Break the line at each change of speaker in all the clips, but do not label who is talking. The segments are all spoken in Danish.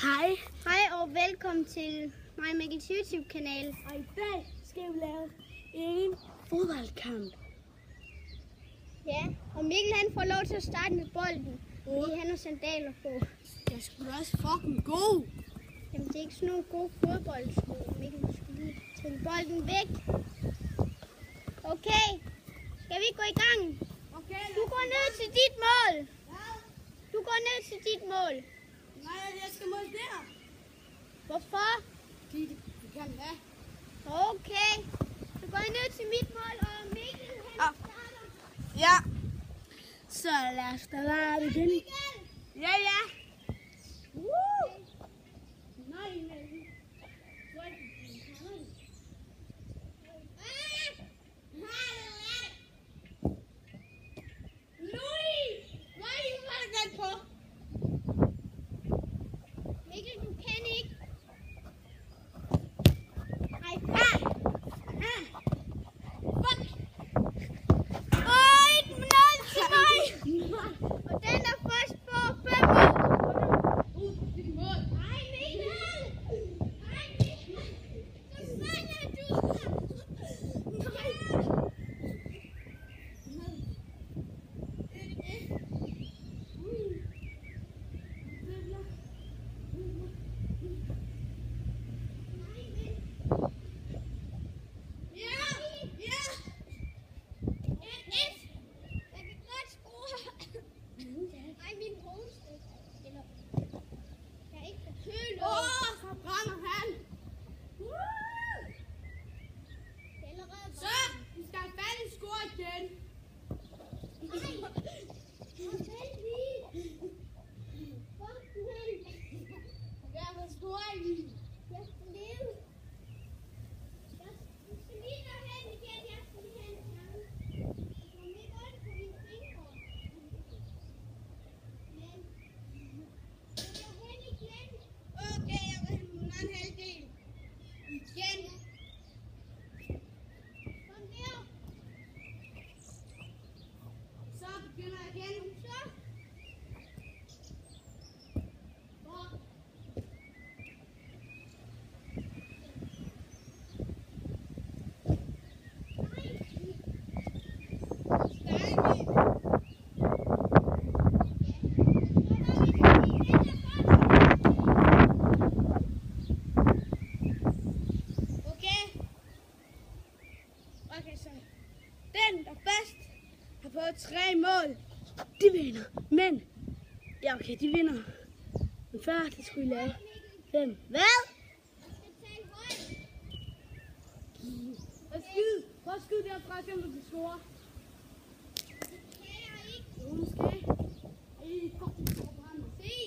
Hej.
Hej og velkommen til mig og Mikkels YouTube-kanal.
Og i dag skal vi lave en fodboldkamp.
Ja, og Mikkel han får lov til at starte med bolden, fordi han har sandaler på.
Jeg skulle også fucking god.
Jamen det er ikke sådan nogle gode fodboldsko. Mikkel skal lige tage bolden væk. Okay, skal vi gå i gang?
Okay.
Du går ned til dit mål. Du går ned til dit mål.
Nej, jeg skal måle der.
Hvorfor?
Fordi det kan være.
Okay, så går jeg ned til mit mål, og Mikkel han starter.
Ja. Så lad os da være det igen. Ja, ja.
Nej, Mikkel. Mikkel, du kan ikke. Ej, fuck! Åh, ikke noget til mig! Og den er først på 5 år. Ej, Mikkel! Ej, Mikkel! Så fanger du!
Den, der først har fået 3 mål, de vinder. Men, ja okay, de vinder. Men før, det skulle I lave 5. Hvad? Prøv at skyde derfra, så du kan score. Jo, måske. Ej, fucking forbrænder. Se!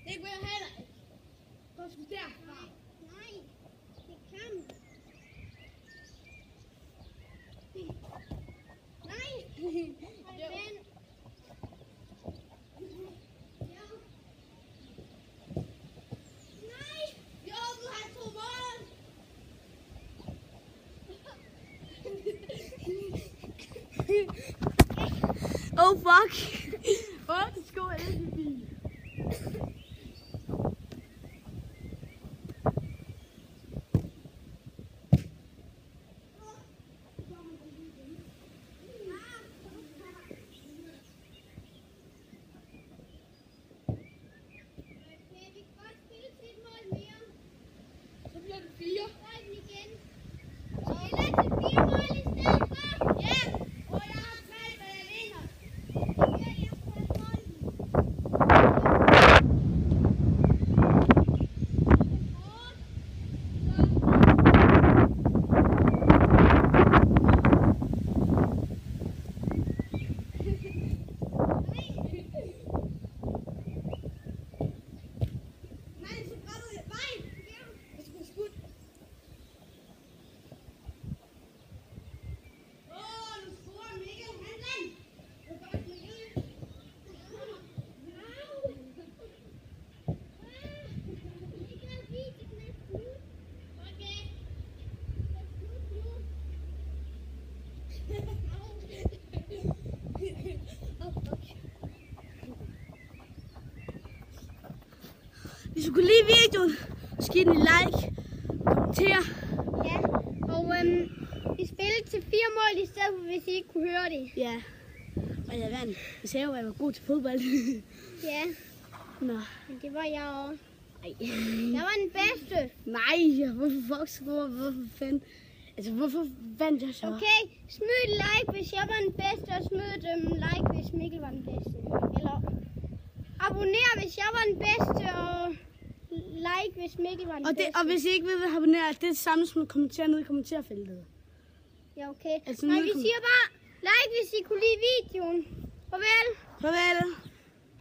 Det kunne jeg heller ikke. Prøv at skyde derfra.
Nej, det kan. Nej! Men... Nej!
Jo, du har 2 mål! Oh fuck! Åh, det skal jeg ikke blive. Så bliver det 4. Ja! Og jeg har 3, hvad jeg vinder. du kunne lide videoen, så giv den en like, kommenter.
Ja, og vi spillede til 4 mål i stedet for, hvis I ikke kunne høre det.
Ja, og jeg vandt. Jeg sagde jo, at jeg var god til fodbold.
Ja,
Nå.
men det var jeg også.
Ej.
Jeg var den bedste.
Nej, hvorfor fanden? Altså, hvorfor vandt jeg så?
Okay, smid et like, hvis jeg var den bedste, og smid et like, hvis Mikkel var den bedste. Eller abonner, hvis jeg var den bedste, og like, hvis Mikkel var den bedste.
Og hvis I ikke ved, hvad abonner er, det er det samme som at kommentere nede i kommentarfeltet.
Ja, okay.
Altså,
Nej, vi siger bare like, hvis I kunne lide videoen. Farvel.
Farvel.